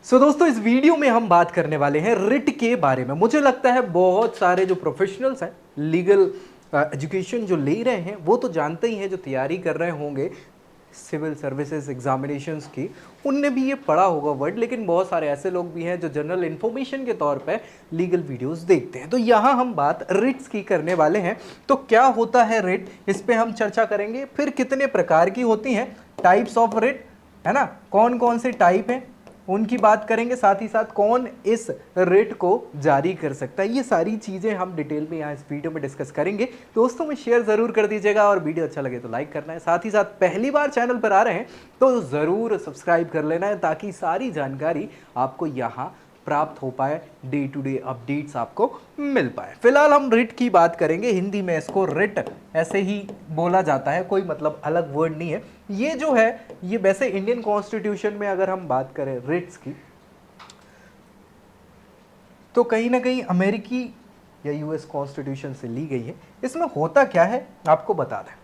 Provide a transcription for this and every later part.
दोस्तों इस वीडियो में हम बात करने वाले हैं रिट के बारे में। मुझे लगता है बहुत सारे जो प्रोफेशनल्स हैं लीगल एजुकेशन जो ले रहे हैं वो तो जानते ही हैं, जो तैयारी कर रहे होंगे सिविल सर्विसेज एग्जामिनेशंस की, उनने भी ये पढ़ा होगा वर्ड। लेकिन बहुत सारे ऐसे लोग भी हैं जो जनरल इन्फॉर्मेशन के तौर पे लीगल वीडियोस देखते हैं। तो यहाँ हम बात रिट्स की करने वाले हैं। तो क्या होता है रिट, इस पे हम चर्चा करेंगे। फिर कितने प्रकार की होती हैं, टाइप्स ऑफ रिट, है ना, कौन कौन से टाइप हैं उनकी बात करेंगे। साथ ही साथ कौन इस रिट को जारी कर सकता है, ये सारी चीज़ें हम डिटेल में यहाँ इस वीडियो में डिस्कस करेंगे। दोस्तों में शेयर ज़रूर कर दीजिएगा और वीडियो अच्छा लगे तो लाइक करना है। साथ ही साथ पहली बार चैनल पर आ रहे हैं तो ज़रूर सब्सक्राइब कर लेना है ताकि सारी जानकारी आपको यहाँ प्राप्त हो पाए, डे टू डे अपडेट्स आपको मिल पाए। फिलहाल हम रिट की बात करेंगे। हिंदी में इसको रिट ऐसे ही बोला जाता है, कोई मतलब अलग वर्ड नहीं है। ये जो है ये वैसे इंडियन कॉन्स्टिट्यूशन में अगर हम बात करें रिट्स की तो कहीं ना कहीं अमेरिकी या यूएस कॉन्स्टिट्यूशन से ली गई है। इसमें होता क्या है आपको बता दें।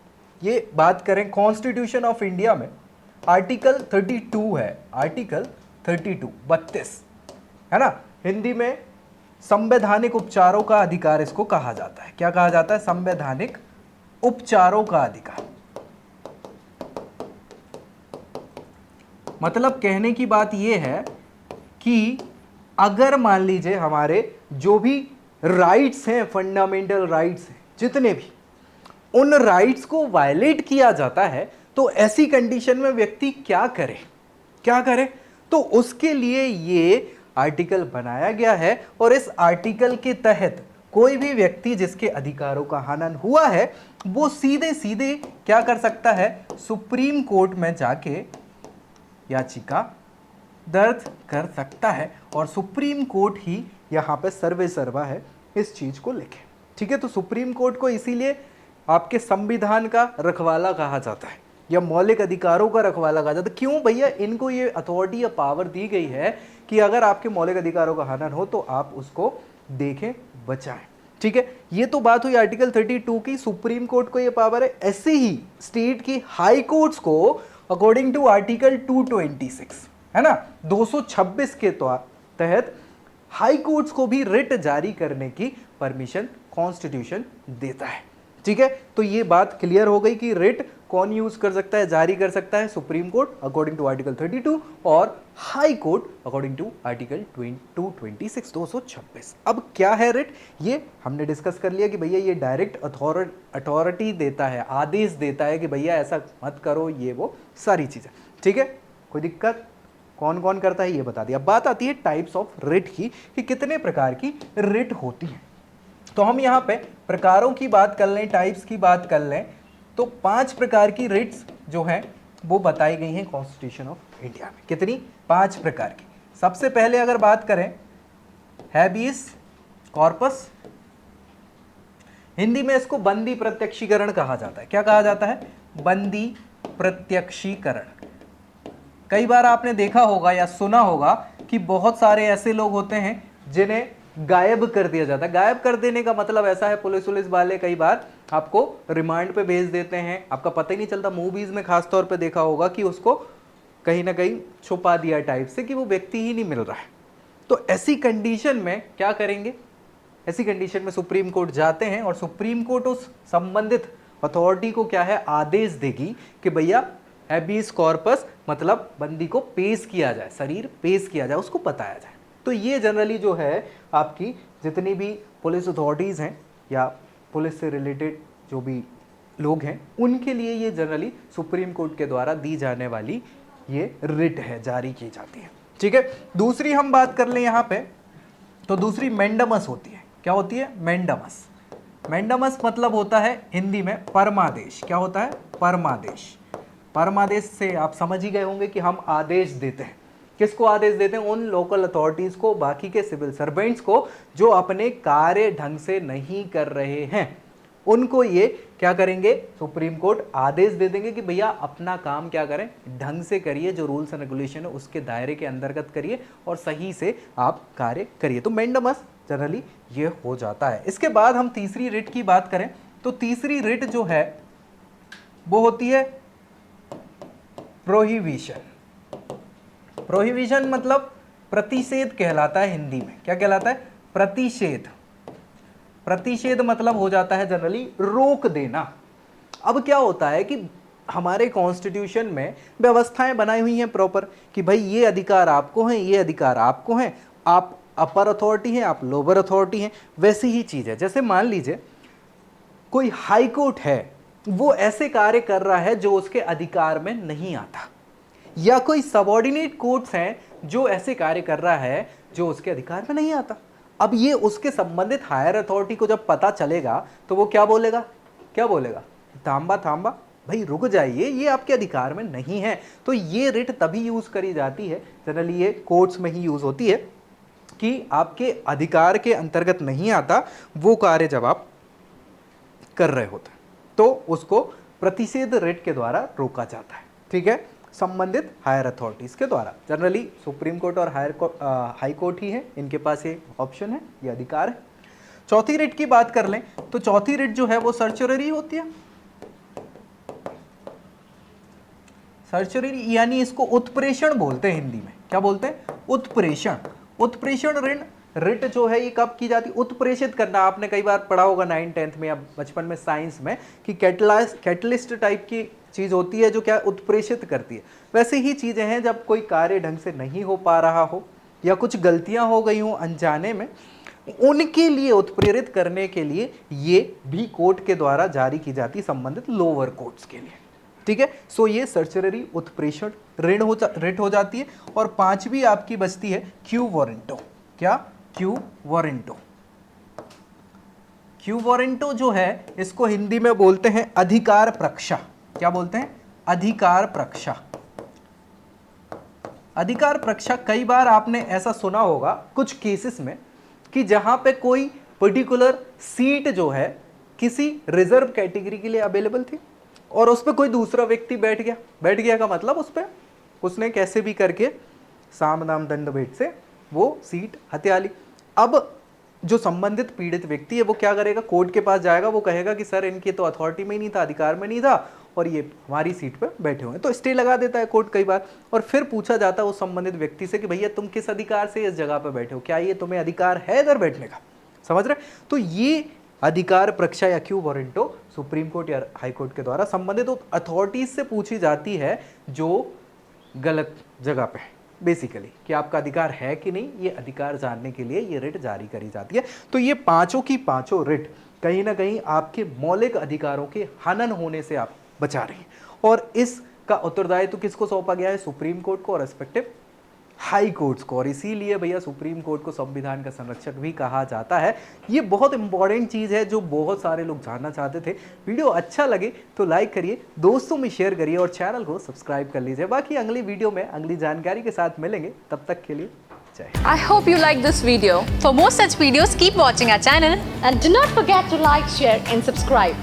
ये बात करें कॉन्स्टिट्यूशन ऑफ इंडिया में आर्टिकल 32 है, आर्टिकल 32 है ना। हिंदी में संवैधानिक उपचारों का अधिकार इसको कहा जाता है। क्या कहा जाता है? संवैधानिक उपचारों का अधिकार। मतलब कहने की बात यह है कि अगर मान लीजिए हमारे जो भी राइट्स हैं, फंडामेंटल राइट्स हैं जितने भी, उन राइट्स को वायलेट किया जाता है तो ऐसी कंडीशन में व्यक्ति क्या करे, क्या करे? तो उसके लिए ये आर्टिकल बनाया गया है। और इस आर्टिकल के तहत कोई भी व्यक्ति जिसके अधिकारों का हनन हुआ है वो सीधे सीधे क्या कर सकता है? सुप्रीम कोर्ट में जाके याचिका दर्ज कर सकता है और सुप्रीम कोर्ट ही यहाँ पे सर्वे सर्वा है इस चीज को लेके। ठीक है, तो सुप्रीम कोर्ट को इसीलिए आपके संविधान का रखवाला कहा जाता है या मौलिक अधिकारों का रखवाला कहा जाता है। क्यों भैया? इनको ये अथॉरिटी या पावर दी गई है कि अगर आपके मौलिक अधिकारों का हनन हो तो आप उसको देखें, बचाएं। ठीक है, ये तो बात हुई आर्टिकल 32 की। सुप्रीम कोर्ट को ये पावर है। ऐसे ही स्टेट की हाई कोर्ट्स को अकॉर्डिंग टू आर्टिकल 226 है ना, 226 के तहत हाई कोर्ट्स को भी रिट जारी करने की परमिशन कॉन्स्टिट्यूशन देता है। ठीक है, तो ये बात क्लियर हो गई कि रिट कौन यूज कर सकता है, जारी कर सकता है? Supreme court according to article 32 और high court according to article 226 226। अब क्या है रिट, ये हमने डिस्कस कर लिया कि भैया ये डायरेक्ट अथॉरिटी देता है, आदेश देता है कि भैया ऐसा मत करो, ये वो सारी चीजें। ठीक है, कोई दिक्कत? कौन कौन करता है ये बता दिया। बात आती है टाइप्स ऑफ रिट की कि कितने प्रकार की रिट होती है। तो हम यहाँ पे प्रकारों की बात कर लें, टाइप्स की बात कर लें तो 5 प्रकार की रिट्स जो हैं वो बताई गई हैं कॉन्स्टिट्यूशन ऑफ इंडिया में। कितनी? 5 प्रकार की। सबसे पहले अगर बात करें हैबियस कॉर्पस, हिंदी में इसको बंदी प्रत्यक्षीकरण कहा जाता है। क्या कहा जाता है? बंदी प्रत्यक्षीकरण। कई बार आपने देखा होगा या सुना होगा कि बहुत सारे ऐसे लोग होते हैं जिन्हें गायब कर दिया जाता है। गायब कर देने का मतलब ऐसा है, पुलिस वाले कई बार आपको रिमांड पे भेज देते हैं, आपका पता ही नहीं चलता। मूवीज में खास तौर पे देखा होगा कि उसको कहीं ना कहीं छुपा दिया टाइप से कि वो व्यक्ति ही नहीं मिल रहा है। तो ऐसी कंडीशन में क्या करेंगे? ऐसी कंडीशन में सुप्रीम कोर्ट जाते हैं और सुप्रीम कोर्ट उस संबंधित अथॉरिटी को क्या है, आदेश देगी कि भैया हैबियस कॉर्पस मतलब बंदी को पेश किया जाए, शरीर पेश किया जाए, उसको बताया जाए। तो ये जनरली जो है आपकी जितनी भी पुलिस अथॉरिटीज़ हैं या पुलिस से रिलेटेड जो भी लोग हैं उनके लिए ये जनरली सुप्रीम कोर्ट के द्वारा दी जाने वाली ये रिट है, जारी की जाती है। ठीक है, दूसरी हम बात कर लें यहाँ पे तो दूसरी मैंडमस होती है। क्या होती है? मैंडमस। मैंडमस मतलब होता है हिंदी में परमादेश। क्या होता है? परमादेश। परमादेश से आप समझ ही गए होंगे कि हम आदेश देते हैं। किसको आदेश देते हैं? उन लोकल अथॉरिटीज को, बाकी के सिविल सर्वेंट्स को जो अपने कार्य ढंग से नहीं कर रहे हैं, उनको ये क्या करेंगे? सुप्रीम कोर्ट आदेश दे देंगे कि भैया अपना काम क्या करें, ढंग से करिए, जो रूल्स एंड रेगुलेशन है उसके दायरे के अंतर्गत करिए और सही से आप कार्य करिए। तो मैंडमस जनरली ये हो जाता है। इसके बाद हम तीसरी रिट की बात करें तो तीसरी रिट जो है वो होती है प्रोहिबिशन। प्रोहिबिशन मतलब प्रतिषेध कहलाता है हिंदी में। क्या कहलाता है? प्रतिषेध। प्रतिषेध मतलब हो जाता है जनरली रोक देना। अब क्या होता है कि हमारे कॉन्स्टिट्यूशन में व्यवस्थाएं बनाई हुई हैं प्रॉपर कि भाई ये अधिकार आपको हैं, ये अधिकार आपको हैं, आप अपर अथॉरिटी हैं, आप लोअर अथॉरिटी हैं। वैसी ही चीज है, जैसे मान लीजिए कोई हाई कोर्ट है, वो ऐसे कार्य कर रहा है जो उसके अधिकार में नहीं आता, या कोई सबऑर्डिनेट कोर्ट्स हैं जो ऐसे कार्य कर रहा है जो उसके अधिकार में नहीं आता। अब ये उसके संबंधित हायर अथॉरिटी को जब पता चलेगा तो वो क्या बोलेगा? क्या बोलेगा? थांबा थांबा भाई, रुक जाइए, ये आपके अधिकार में नहीं है। तो ये रिट तभी यूज करी जाती है, जनरली ये कोर्ट्स में ही यूज होती है कि आपके अधिकार के अंतर्गत नहीं आता वो कार्य जब आप कर रहे होते हैं, तो उसको प्रतिषेध रिट के द्वारा रोका जाता है। ठीक है, संबंधित हायर अथॉरिटीज के द्वारा। जनरली सुप्रीम कोर्ट और हाई कोर्ट ही है, इनके पास ये ऑप्शन है, ये अधिकार है। चौथी रिट की बात कर लें तो चौथी रिट जो है वो सर्चुररी होती है। सर्चुररी यानी इसको उत्प्रेषण बोलते हैं हिंदी में। क्या बोलते हैं? उत्प्रेषण। उत्प्रेषण रिट जो है ये कब की जाती है? उत्प्रेषित करना। आपने कई बार पढ़ा होगा 9th 10th में या बचपन में साइंस में कि कैटलिस्ट टाइप की चीज होती है जो क्या उत्प्रेषित करती है। वैसे ही चीजें हैं, जब कोई कार्य ढंग से नहीं हो पा रहा हो या कुछ गलतियां हो गई हो अनजाने में, उनके लिए उत्प्रेरित करने के लिए ये भी कोर्ट के द्वारा जारी की जाती है, संबंधित लोअर कोर्ट्स के लिए। ठीक है, सो ये सर्चुररी उत्प्रेषण रिट हो जाती है। और पांचवी आपकी बचती है क्यू वारंटो। क्या? Quo warranto. क्यू वारंटो जो है इसको हिंदी में बोलते हैं अधिकार प्रक्षा। क्या बोलते हैं? अधिकार प्रक्षा। अधिकार प्रक्षा कई बार आपने ऐसा सुना होगा कुछ केसेस में कि जहां पे कोई पर्टिकुलर सीट जो है किसी रिजर्व कैटेगरी के लिए अवेलेबल थी और उस पर कोई दूसरा व्यक्ति बैठ गया का मतलब उस पर उसने कैसे भी करके साम दाम दंड भेद से वो सीट हत्या ली। अब जो संबंधित पीड़ित व्यक्ति है वो क्या करेगा? कोर्ट के पास जाएगा, वो कहेगा कि सर इनकी तो अथॉरिटी में ही नहीं था, अधिकार में नहीं था और ये हमारी सीट पर बैठे हुए हैं। तो स्टे लगा देता है कोर्ट कई बार, और फिर पूछा जाता है उस संबंधित व्यक्ति से कि भैया तुम किस अधिकार से इस जगह पर बैठे हो, क्या ये तुम्हें अधिकार है इधर बैठने का? समझ रहे? तो ये अधिकार प्रक्षा या क्यू वारंटो सुप्रीम कोर्ट या हाई कोर्ट के द्वारा संबंधित अथॉरिटीज से पूछी जाती है जो गलत जगह पे है, बेसिकली कि आपका अधिकार है कि नहीं, ये अधिकार जानने के लिए ये रिट जारी करी जाती है। तो ये पांचों की पांचों रिट कहीं ना कहीं आपके मौलिक अधिकारों के हनन होने से आप बचा रही है। और इसका उत्तरदायित्व किसको सौंपा गया है? सुप्रीम कोर्ट को और रेस्पेक्टिव हाई कोर्ट्स को। और इसीलिए भैया सुप्रीम कोर्ट को संविधान का संरक्षक भी कहा जाता है। ये बहुत इंपॉर्टेंट चीज़ है जो बहुत सारे लोग जानना चाहते थे। वीडियो अच्छा लगे तो लाइक करिए, दोस्तों में शेयर करिए और चैनल को सब्सक्राइब कर लीजिए। बाकी अगली वीडियो में अगली जानकारी के साथ मिलेंगे, तब तक के लिए जय। I hope you like this video. For more such videos, keep watching our channel and do not forget to like, share and subscribe.